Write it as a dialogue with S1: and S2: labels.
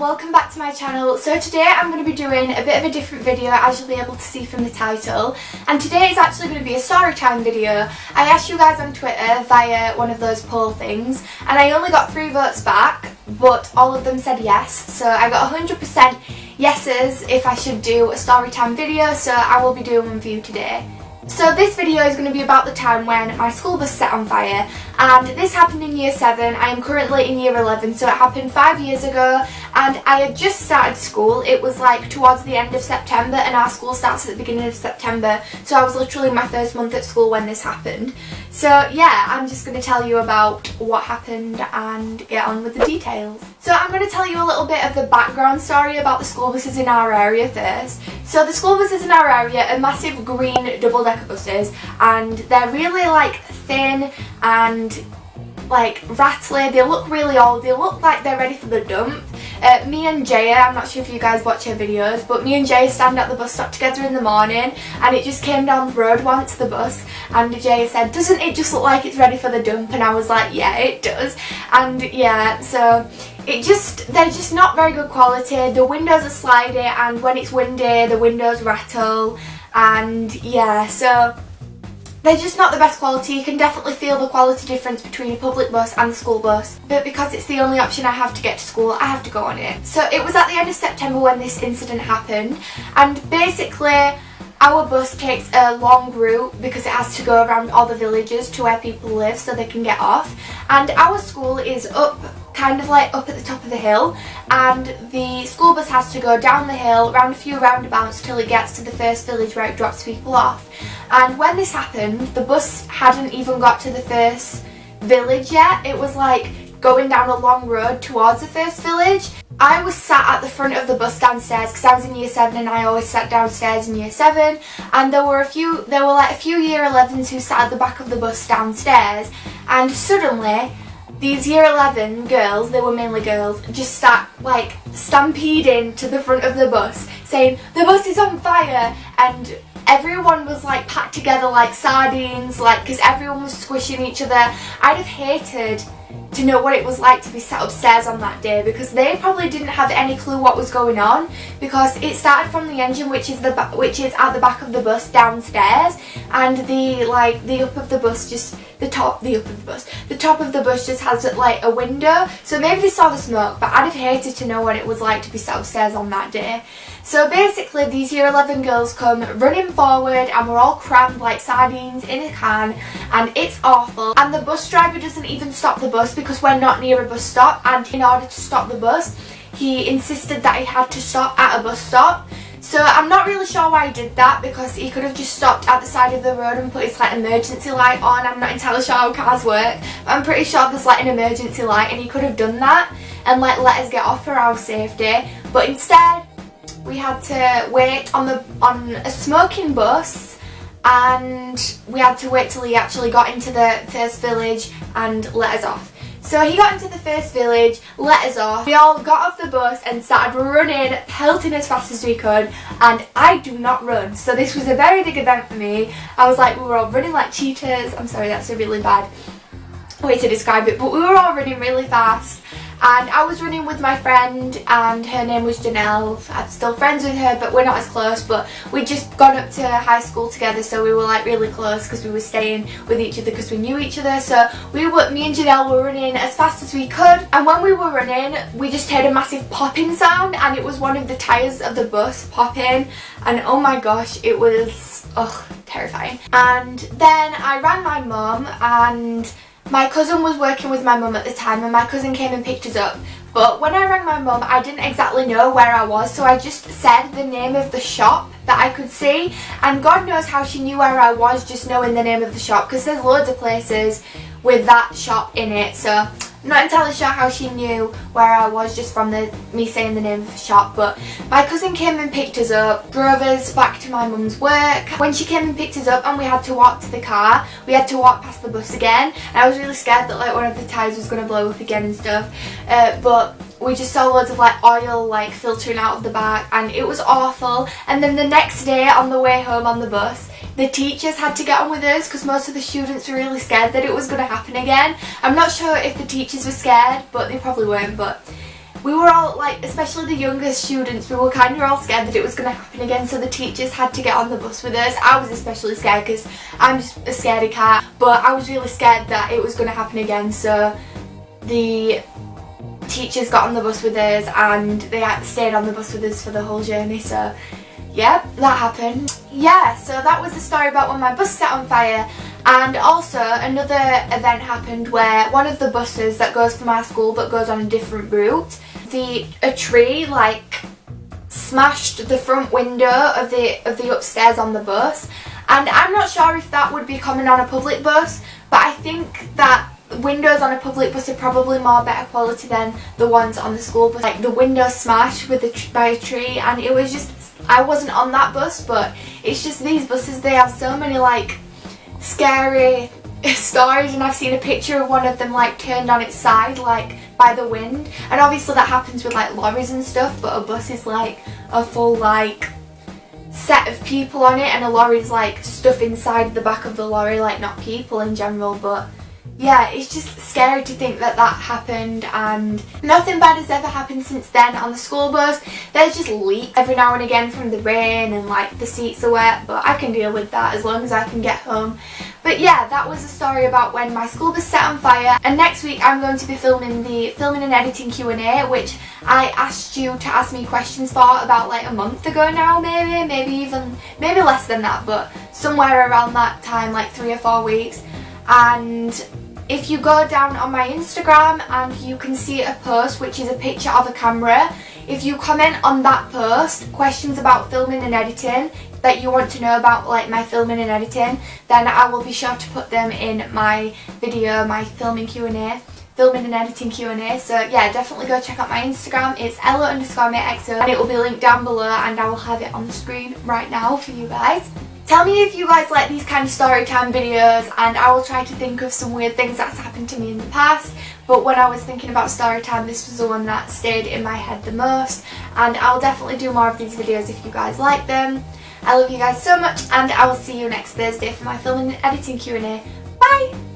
S1: welcome back to my channel. So today I'm going to be doing a bit of a different video, as you'll be able to see from the title, and today is actually going to be a story time video. I asked you guys on Twitter via one of those poll things and I only got 3 votes back, but all of them said yes, so I got 100% yeses if I should do a story time video, so I will be doing one for you today. So this video is going to be about the time when my school bus set on fire, and this happened in year 7. I am currently in year 11, so it happened 5 years ago, and I had just started school. It was like towards the end of September, and our school starts at the beginning of September, so I was literally in my first month at school when this happened. So yeah, I'm just going to tell you about what happened and get on with the details. So I'm going to tell you a little bit of the background story about the school buses in our area first. So the school buses in our area are massive green double-decker buses, and they're really like thin and like rattly. They look really old. They look like they're ready for the dump. Me and Jaya, I'm not sure if you guys watch her videos, but me and Jaya stand at the bus stop together in the morning, and it just came down the road once, the bus, and Jaya said, "Doesn't it just look like it's ready for the dump?" And I was like, yeah, it does. And yeah, so they're just not very good quality. The windows are slidey, and when it's windy the windows rattle, and yeah, so they're just not the best quality. You can definitely feel the quality difference between a public bus and the school bus, but because it's the only option I have to get to school, I have to go on it. So it was at the end of September when this incident happened, and basically our bus takes a long route because it has to go around all the villages to where people live so they can get off, and our school is kind of like up at the top of the hill, and the school bus has to go down the hill, round a few roundabouts till it gets to the first village where it drops people off. And when this happened, the bus hadn't even got to the first village yet. It was like going down a long road towards the first village. I was sat at the front of the bus downstairs because I was in year 7 and I always sat downstairs in year 7, and there were a few year 11s who sat at the back of the bus downstairs, and suddenly these year 11 girls, they were mainly girls, just start like stampeding to the front of the bus saying, "The bus is on fire," and everyone was like packed together like sardines, like, because everyone was squishing each other. I'd have hated to know what it was like to be sat upstairs on that day, because they probably didn't have any clue what was going on, because it started from the engine, which is at the back of the bus downstairs, and the top of the bus just has like a window, so maybe they saw the smoke, but I'd have hated to know what it was like to be sat upstairs on that day. So basically these year 11 girls come running forward, and we're all crammed like sardines in a can, and it's awful. And the bus driver doesn't even stop the bus because we're not near a bus stop, and in order to stop the bus he insisted that he had to stop at a bus stop. So I'm not really sure why he did that, because he could have just stopped at the side of the road and put his like emergency light on. I'm not entirely sure how cars work, but I'm pretty sure there's like an emergency light, and he could have done that and like let us get off for our safety. But instead we had to wait on a smoking bus, and we had to wait till he actually got into the first village and let us off. So he got into the first village, let us off, we all got off the bus and started running, pelting as fast as we could, and I do not run, so this was a very big event for me. I was like, we were all running like cheetahs. I'm sorry, that's a really bad way to describe it, but we were all running really fast. And I was running with my friend, and her name was Janelle. I'm still friends with her, but we're not as close, but we'd just gone up to high school together, so we were like really close because we were staying with each other because we knew each other. So me and Janelle were running as fast as we could, and when we were running we just heard a massive popping sound, and it was one of the tyres of the bus popping, and oh my gosh, it was terrifying. And then I rang my mum, and my cousin was working with my mum at the time, and my cousin came and picked us up. But when I rang my mum, I didn't exactly know where I was, so I just said the name of the shop that I could see, and God knows how she knew where I was just knowing the name of the shop, because there's loads of places with that shop in it, so I'm not entirely sure how she knew where I was just from me saying the name of the shop. But my cousin came and picked us up, drove us back to my mum's work. When she came and picked us up and we had to walk to the car, we had to walk past the bus again, and I was really scared that like one of the tyres was going to blow up again and stuff, but we just saw loads of like oil like filtering out of the back, and it was awful. And then the next day on the way home on the bus, the teachers had to get on with us because most of the students were really scared that it was going to happen again. I'm not sure if the teachers were scared, but they probably weren't. But we were all like, especially the younger students, we were kind of all scared that it was going to happen again, so the teachers had to get on the bus with us. I was especially scared because I'm just a scaredy cat, but I was really scared that it was going to happen again, so the teachers got on the bus with us and they stayed on the bus with us for the whole journey. So yeah, that happened. Yeah, so that was the story about when my bus set on fire. And also another event happened where one of the buses that goes from our school but goes on a different route, a tree like smashed the front window of the upstairs on the bus. And I'm not sure if that would be common on a public bus, but I think that windows on a public bus are probably more better quality than the ones on the school bus. Like the window smashed by a tree, and it was just, I wasn't on that bus, but it's just these buses, they have so many like scary stories, and I've seen a picture of one of them like turned on its side like by the wind, and obviously that happens with like lorries and stuff, but a bus is like a full like set of people on it, and a lorry's like stuff inside the back of the lorry, like not people in general. But yeah, it's just scary to think that that happened, and nothing bad has ever happened since then on the school bus. There's just leaks every now and again from the rain and like the seats are wet, but I can deal with that as long as I can get home. But yeah, that was a story about when my school bus set on fire, and next week I'm going to be filming the filming and editing Q&A, which I asked you to ask me questions for about like a month ago now, maybe less than that, but somewhere around that time, like 3 or 4 weeks. And if you go down on my Instagram and you can see a post which is a picture of a camera, if you comment on that post questions about filming and editing that you want to know about, like my filming and editing, then I will be sure to put them in my video, my filming and editing Q&A. So yeah, definitely go check out my Instagram. It's Ellamaexo, and it will be linked down below, and I will have it on the screen right now for you guys. Tell me if you guys like these kind of story time videos, and I will try to think of some weird things that's happened to me in the past, but when I was thinking about story time, this was the one that stayed in my head the most, and I'll definitely do more of these videos if you guys like them. I love you guys so much, and I will see you next Thursday for my filming and editing Q&A. Bye!